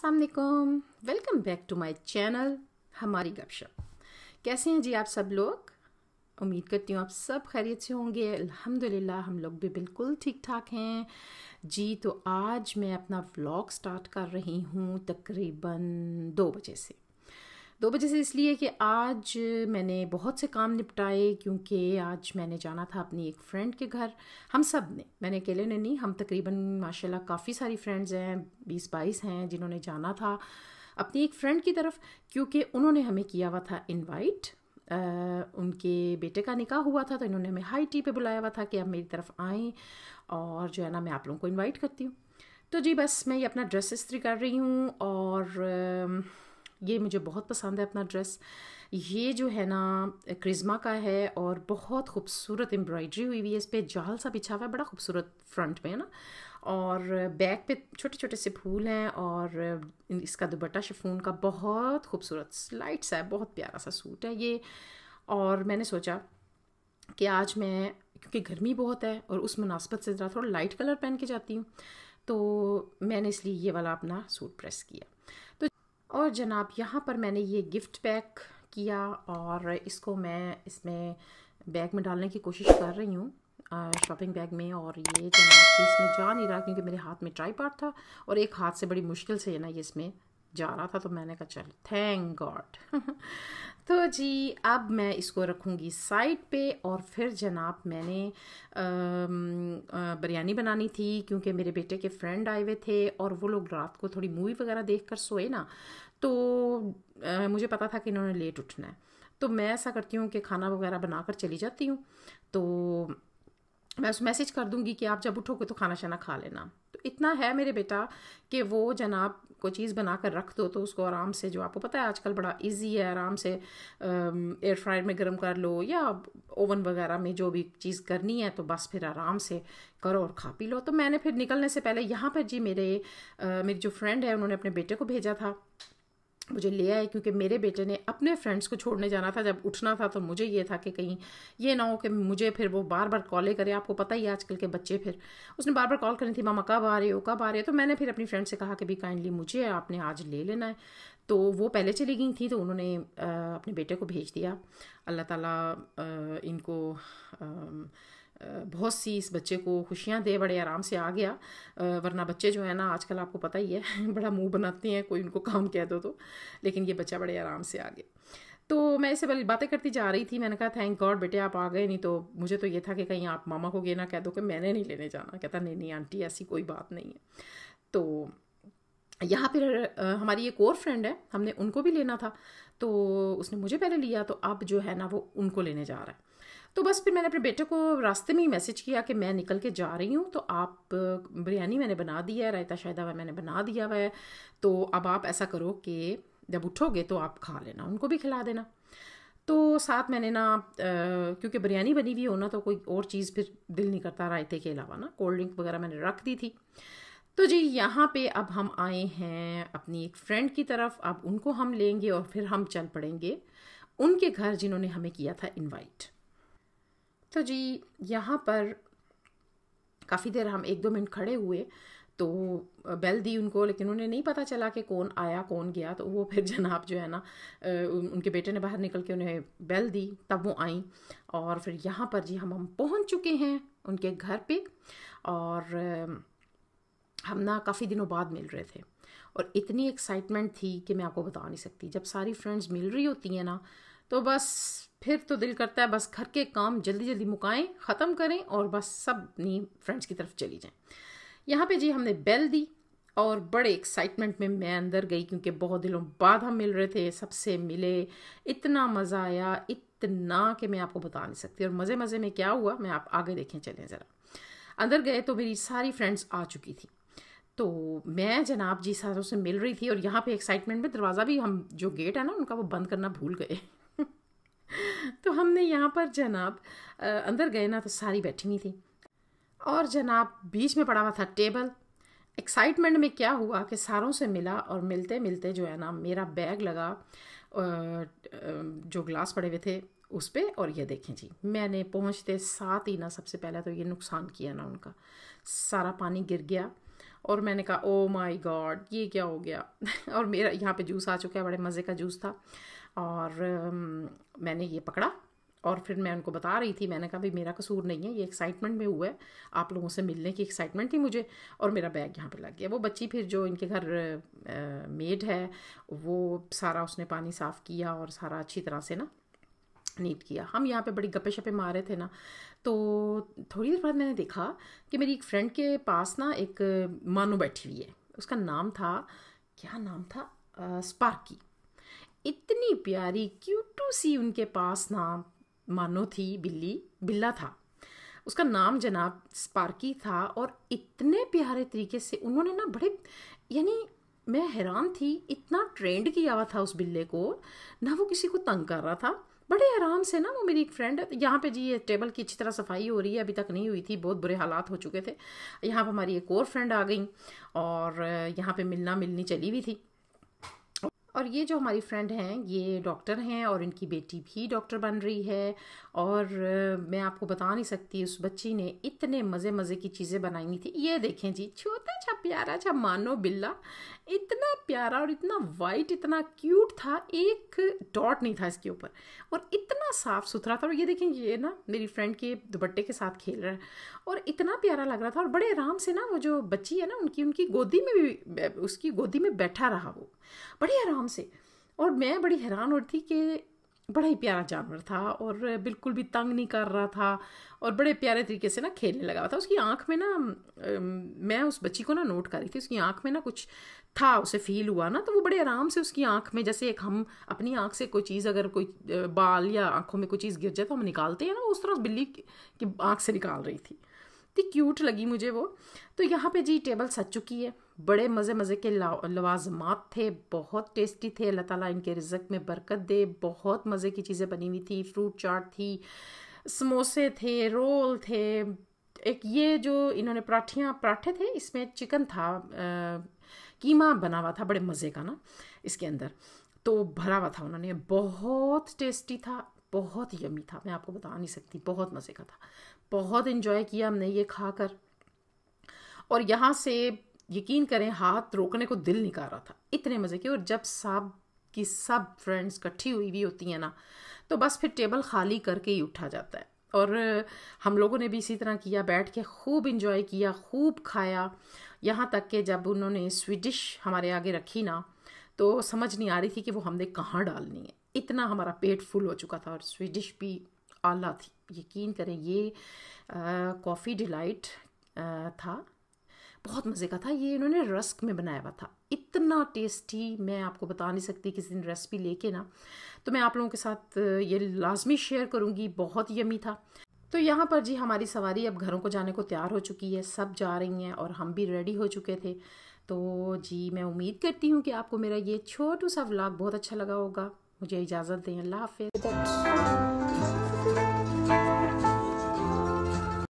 अस्सलाम वालेकुम, welcome back to my channel हमारी गपशप। कैसे हैं जी आप सब लोग? उम्मीद करती हूँ आप सब खैरियत से होंगे। अल्हम्दुलिल्लाह हम लोग भी बिल्कुल ठीक ठाक हैं जी। तो आज मैं अपना व्लॉग स्टार्ट कर रही हूँ तकरीबन 2 बजे से। 2 बजे से इसलिए कि आज मैंने बहुत से काम निपटाए, क्योंकि आज मैंने जाना था अपनी एक फ्रेंड के घर। हम सब ने, मैंने अकेले ने नहीं, हम तकरीबन माशाल्लाह काफ़ी सारी फ्रेंड्स हैं, 20-22 हैं जिन्होंने जाना था अपनी एक फ्रेंड की तरफ, क्योंकि उन्होंने हमें किया हुआ था इनवाइट। उनके बेटे का निकाह हुआ था, तो इन्होंने हमें हाई टी पे बुलाया हुआ था कि आप मेरी तरफ आएँ और जो है ना मैं आप लोगों को इन्वाइट करती हूँ। तो जी बस मैं ये अपना ड्रेस इस्त्री कर रही हूँ और ये मुझे बहुत पसंद है अपना ड्रेस। ये जो है ना क्रिज़्मा का है और बहुत खूबसूरत एम्ब्रॉयडरी हुई हुई है, इस पर जाल सा बिछा हुआ है, बड़ा खूबसूरत फ्रंट में है ना, और बैक पे छोटे छोटे से फूल हैं और इसका दुपट्टा शिफॉन का बहुत खूबसूरत स्लाइड सा है, बहुत प्यारा सा सूट है ये। और मैंने सोचा कि आज मैं, क्योंकि गर्मी बहुत है और उस मुनासबत से ज़रा थोड़ा लाइट कलर पहन के जाती हूँ, तो मैंने इसलिए ये वाला अपना सूट प्रेस किया। तो और जनाब यहाँ पर मैंने ये गिफ्ट पैक किया और इसको मैं इसमें बैग में डालने की कोशिश कर रही हूँ, शॉपिंग बैग में। और ये जनाब इसमें जा नहीं रहा क्योंकि मेरे हाथ में ट्राइपॉड था और एक हाथ से बड़ी मुश्किल से ना ये इसमें जा रहा था, तो मैंने कहा चल थैंक गॉड। तो जी अब मैं इसको रखूँगी साइड पे। और फिर जनाब मैंने बिरयानी बनानी थी, क्योंकि मेरे बेटे के फ्रेंड आए हुए थे और वो लोग रात को थोड़ी मूवी वगैरह देख कर सोए ना, तो मुझे पता था कि इन्होंने लेट उठना है, तो मैं ऐसा करती हूँ कि खाना वगैरह बनाकर चली जाती हूँ। तो मैं उस मैसेज कर दूंगी कि आप जब उठोगे तो खाना शाना खा लेना। तो इतना है मेरे बेटा कि वो जनाब कोई चीज़ बना कर रख दो तो उसको आराम से, जो आपको पता है आजकल बड़ा इजी है, आराम से एयर फ्रायर में गर्म कर लो या ओवन वगैरह में जो भी चीज़ करनी है, तो बस फिर आराम से करो और खा पी लो। तो मैंने फिर निकलने से पहले यहाँ पर जी मेरी जो फ्रेंड है उन्होंने अपने बेटे को भेजा था, मुझे ले आए, क्योंकि मेरे बेटे ने अपने फ्रेंड्स को छोड़ने जाना था जब उठना था। तो मुझे ये था कि कहीं ये ना हो कि मुझे फिर वो बार बार कॉलें करे, आपको पता ही है आजकल के बच्चे, फिर उसने बार बार कॉल करनी थी, मामा कब आ रहे हो कब आ रहे हो। तो मैंने फिर अपनी फ्रेंड से कहा कि भी काइंडली मुझे आपने आज ले लेना है। तो वो पहले चली गई थी, तो उन्होंने अपने बेटे को भेज दिया। अल्लाह ताला इनको बहुत सी इस बच्चे को खुशियाँ दे, बड़े आराम से आ गया। वरना बच्चे जो है ना आजकल आपको पता ही है बड़ा मुंह बनाते हैं, कोई उनको काम कह दो तो, लेकिन ये बच्चा बड़े आराम से आ गया। तो मैं इससे बड़ी बातें करती जा रही थी, मैंने कहा थैंक गॉड बेटे आप आ गए, नहीं तो मुझे तो ये था कि कहीं आप मामा को ये ना कह दो कि मैंने नहीं लेने जाना। कहता नहीं नहीं आंटी ऐसी कोई बात नहीं है। तो यहाँ फिर हमारी एक और फ्रेंड है, हमने उनको भी लेना था, तो उसने मुझे पहले लिया, तो अब जो है ना वो उनको लेने जा रहा है। तो बस फिर मैंने अपने बेटे को रास्ते में ही मैसेज किया कि मैं निकल के जा रही हूँ, तो आप बिरयानी मैंने बना दी है, रायता शायदा हुआ मैंने बना दिया हुआ है, तो अब आप ऐसा करो कि जब उठोगे तो आप खा लेना, उनको भी खिला देना। तो साथ मैंने ना क्योंकि बिरयानी बनी हुई हो ना, तो कोई और चीज़ फिर दिल नहीं करता रायते के अलावा ना, कोल्ड ड्रिंक वगैरह मैंने रख दी थी। तो जी यहाँ पे अब हम आए हैं अपनी एक फ्रेंड की तरफ, अब उनको हम लेंगे और फिर हम चल पड़ेंगे उनके घर जिन्होंने हमें किया था इनवाइट। तो जी यहाँ पर काफ़ी देर हम 1-2 मिनट खड़े हुए, तो बेल दी उनको, लेकिन उन्हें नहीं पता चला कि कौन आया कौन गया। तो वो फिर जनाब जो है ना उनके बेटे ने बाहर निकल के उन्हें बेल दी, तब वो आई। और फिर यहाँ पर जी हम पहुँच चुके हैं उनके घर पे। और हम ना काफ़ी दिनों बाद मिल रहे थे और इतनी एक्साइटमेंट थी कि मैं आपको बता नहीं सकती। जब सारी फ्रेंड्स मिल रही होती हैं ना, तो बस फिर तो दिल करता है बस घर के काम जल्दी जल्दी मुकाएं, ख़त्म करें और बस सब अपनी फ्रेंड्स की तरफ चली जाएं। यहाँ पे जी हमने बेल दी और बड़े एक्साइटमेंट में मैं अंदर गई, क्योंकि बहुत दिनों बाद हम मिल रहे थे, सबसे मिले, इतना मज़ा आया, इतना कि मैं आपको बता नहीं सकती। और मज़े मज़े में क्या हुआ मैं आप आगे देखें, चलें ज़रा। अंदर गए तो मेरी सारी फ्रेंड्स आ चुकी थी, तो मैं जनाब जी सारों से मिल रही थी। और यहाँ पे एक्साइटमेंट में दरवाज़ा भी, हम जो गेट है ना उनका, वो बंद करना भूल गए। तो हमने यहाँ पर जनाब अंदर गए ना, तो सारी बैठी हुई थी और जनाब बीच में पड़ा हुआ था टेबल। एक्साइटमेंट में क्या हुआ कि सारों से मिला और मिलते मिलते जो है ना मेरा बैग लगा जो ग्लास पड़े हुए थे उस पर। और ये देखें जी, मैंने पहुँचते साथ ही ना सबसे पहले तो ये नुकसान किया ना उनका, सारा पानी गिर गया और मैंने कहा ओ माय गॉड ये क्या हो गया। और मेरा यहाँ पे जूस आ चुका है, बड़े मज़े का जूस था। और मैंने ये पकड़ा और फिर मैं उनको बता रही थी, मैंने कहा भाई मेरा कसूर नहीं है, ये एक्साइटमेंट में हुआ है, आप लोगों से मिलने की एक्साइटमेंट थी मुझे, और मेरा बैग यहाँ पे लग गया। वो बच्ची फिर जो इनके घर मेड है वो सारा उसने पानी साफ़ किया और सारा अच्छी तरह से ना नीट किया। हम यहाँ पे बड़ी गप्पे शप्पे मार रहे थे ना, तो थोड़ी देर बाद मैंने देखा कि मेरी एक फ्रेंड के पास ना एक मानो बैठी हुई है। उसका नाम था, क्या नाम था, स्पार्की। इतनी प्यारी क्यूटू सी उनके पास ना मानो थी, बिल्ला था। उसका नाम जनाब स्पार्की था। और इतने प्यारे तरीके से उन्होंने ना बड़े, यानी मैं हैरान थी, इतना ट्रेंड किया हुआ था उस बिल्ले को ना, वो किसी को तंग कर रहा था बड़े आराम से ना। वो मेरी एक फ्रेंड है, यहाँ पे जी ये टेबल की अच्छी तरह सफाई हो रही है, अभी तक नहीं हुई थी, बहुत बुरे हालात हो चुके थे। यहाँ पे हमारी एक और फ्रेंड आ गई और यहाँ पे मिलना मिलनी चली हुई थी। और ये जो हमारी फ्रेंड हैं ये डॉक्टर हैं और इनकी बेटी भी डॉक्टर बन रही है। और मैं आपको बता नहीं सकती, उस बच्ची ने इतने मज़े मज़े की चीज़ें बनाई हुई थी। ये देखें जी, छोटा सा प्यारा सा मानो बिल्ला, इतना प्यारा और इतना वाइट, इतना क्यूट था, एक डॉट नहीं था इसके ऊपर, और इतना साफ़ सुथरा था। और ये देखें, ये ना मेरी फ्रेंड के दुपट्टे के साथ खेल रहा है और इतना प्यारा लग रहा था। और बड़े आराम से ना वो जो बच्ची है ना उनकी गोदी में भी, उसकी गोदी में बैठा रहा वो बड़े आराम से। और मैं बड़ी हैरान हो रही थी कि बड़ा ही प्यारा जानवर था और बिल्कुल भी तंग नहीं कर रहा था और बड़े प्यारे तरीके से ना खेलने लगा हुआ था। उसकी आंख में ना, मैं उस बच्ची को ना नोट कर रही थी, उसकी आंख में ना कुछ था, उसे फील हुआ ना, तो वो बड़े आराम से उसकी आंख में, जैसे एक हम अपनी आंख से कोई चीज़, अगर कोई बाल या आंखों में कोई चीज़ गिर जाए तो हम निकालते हैं ना, उस तरह उस बिल्ली की आंख से निकाल रही थी। इतनी क्यूट लगी मुझे वो। तो यहाँ पे जी टेबल सज चुकी है, बड़े मज़े मज़े के लवाजमात थे, बहुत टेस्टी थे, अल्लाह ताला इनके रिज़्क़ में बरकत दे। बहुत मज़े की चीज़ें बनी हुई थी, फ्रूट चाट थी, समोसे थे, रोल थे, एक ये जो इन्होंने पराठे थे, इसमें चिकन था, कीमा बना हुआ था बड़े मज़े का ना इसके अंदर, तो भरा हुआ था उन्होंने, बहुत टेस्टी था, बहुत यमी था, मैं आपको बता नहीं सकती, बहुत मज़े का था, बहुत इन्जॉय किया हमने ये खाकर। और यहाँ से यकीन करें हाथ रोकने को दिल नहीं कर रहा था, इतने मज़े के। और जब सब की सब फ्रेंड्स इकट्ठी हुई होती हैं ना, तो बस फिर टेबल खाली करके ही उठा जाता है। और हम लोगों ने भी इसी तरह किया, बैठ के खूब इंजॉय किया, खूब खाया। यहाँ तक कि जब उन्होंने स्वीडिश हमारे आगे रखी ना, तो समझ नहीं आ रही थी कि वो हमने कहाँ डालनी है, इतना हमारा पेट फुल हो चुका था। और स्वीडिश भी आला थी, यकीन करें। ये कॉफ़ी डिलाइट था, बहुत मज़े का था। ये इन्होंने रस्क में बनाया हुआ था, इतना टेस्टी, मैं आपको बता नहीं सकती। किसी दिन रेसिपी लेके ना तो मैं आप लोगों के साथ ये लाजमी शेयर करूँगी, बहुत यमी था। तो यहाँ पर जी हमारी सवारी अब घरों को जाने को तैयार हो चुकी है, सब जा रही हैं और हम भी रेडी हो चुके थे। तो जी मैं उम्मीद करती हूँ कि आपको मेरा ये छोटू सा व्लॉग बहुत अच्छा लगा होगा। मुझे इजाज़त दें, अल्लाह हाफ़िज़।